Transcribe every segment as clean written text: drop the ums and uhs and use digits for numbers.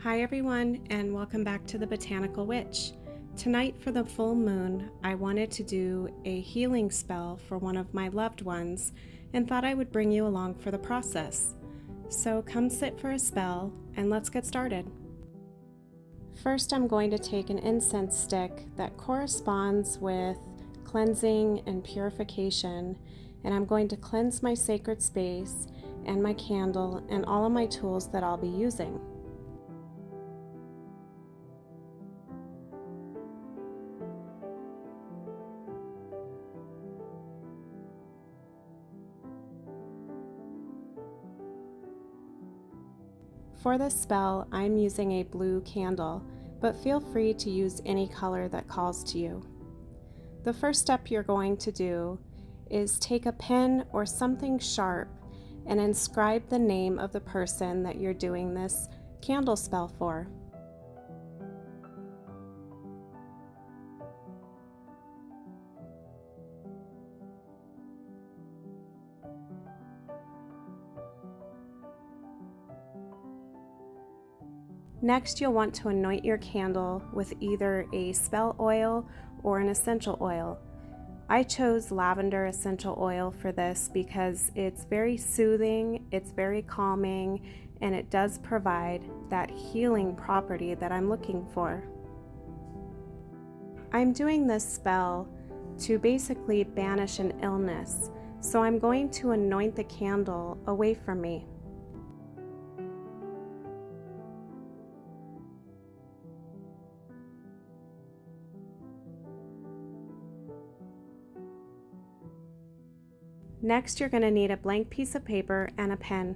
Hi everyone, and welcome back to the Botanical Witch. Tonight for the full moon, I wanted to do a healing spell for one of my loved ones and thought I would bring you along for the process. So come sit for a spell and let's get started. First, I'm going to take an incense stick that corresponds with cleansing and purification, and I'm going to cleanse my sacred space and my candle and all of my tools that I'll be using. For this spell, I'm using a blue candle, but feel free to use any color that calls to you. The first step you're going to do is take a pen or something sharp and inscribe the name of the person that you're doing this candle spell for. Next, you'll want to anoint your candle with either a spell oil or an essential oil. I chose lavender essential oil for this because it's very soothing, it's very calming, and it does provide that healing property that I'm looking for. I'm doing this spell to basically banish an illness, so I'm going to anoint the candle away from me. Next, you're going to need a blank piece of paper and a pen.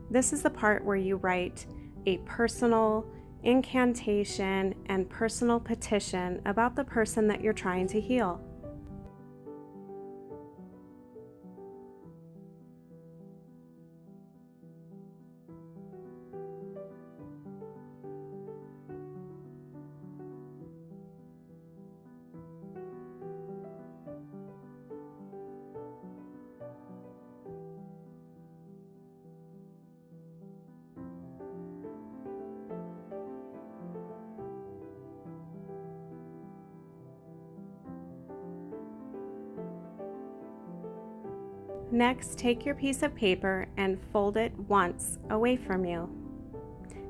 This is the part where you write a personal incantation and personal petition about the person that you're trying to heal. Next, take your piece of paper and fold it once away from you.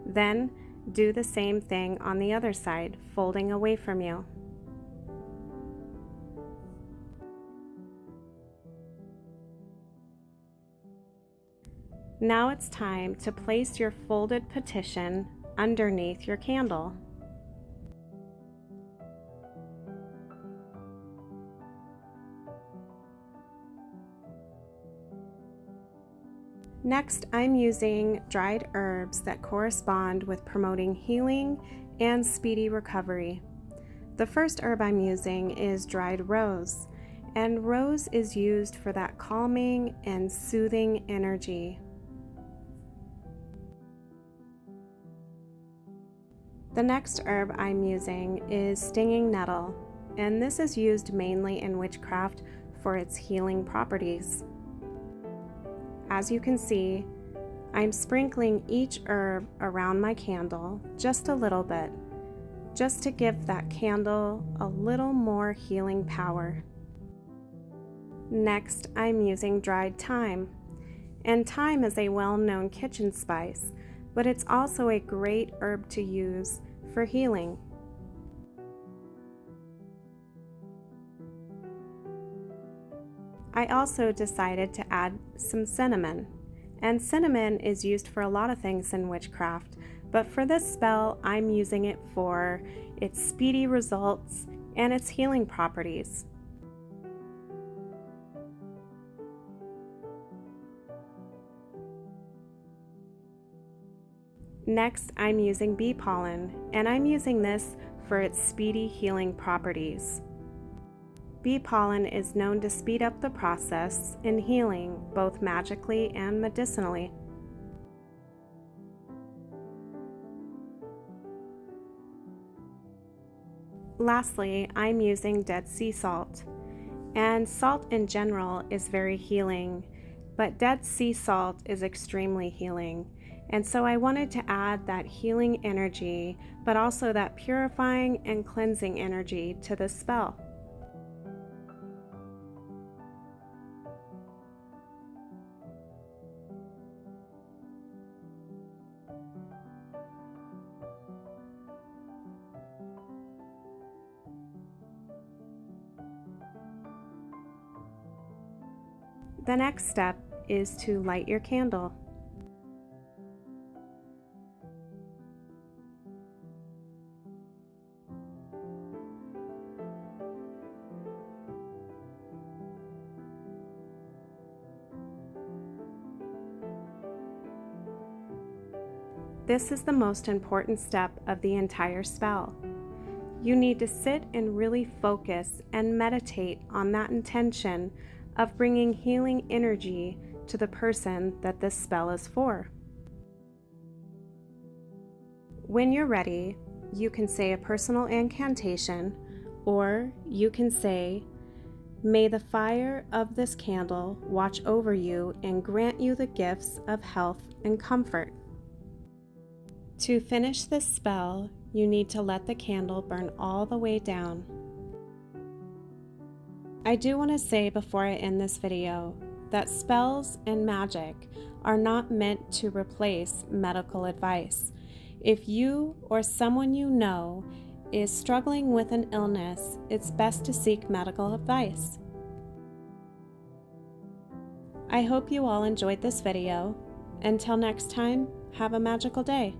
Then, do the same thing on the other side, folding away from you. Now it's time to place your folded petition underneath your candle. Next, I'm using dried herbs that correspond with promoting healing and speedy recovery. The first herb I'm using is dried rose, and rose is used for that calming and soothing energy. The next herb I'm using is stinging nettle, and this is used mainly in witchcraft for its healing properties. As you can see, I'm sprinkling each herb around my candle just a little bit, just to give that candle a little more healing power. Next, I'm using dried thyme, and thyme is a well-known kitchen spice, but it's also a great herb to use for healing. I also decided to add some cinnamon, and cinnamon is used for a lot of things in witchcraft, but for this spell I'm using it for its speedy results and its healing properties. Next, I'm using bee pollen, and I'm using this for its speedy healing properties. Bee pollen is known to speed up the process in healing, both magically and medicinally. Lastly, I'm using Dead Sea salt, and salt in general is very healing, but Dead Sea salt is extremely healing, And so I wanted to add that healing energy, but also that purifying and cleansing energy to this spell. The next step is to light your candle. This is the most important step of the entire spell. You need to sit and really focus and meditate on that intention of bringing healing energy to the person that this spell is for. When you're ready, you can say a personal incantation, or you can say, "May the fire of this candle watch over you and grant you the gifts of health and comfort." To finish this spell, you need to let the candle burn all the way down. I do want to say before I end this video that spells and magic are not meant to replace medical advice. If you or someone you know is struggling with an illness, it's best to seek medical advice. I hope you all enjoyed this video. Until next time, have a magical day.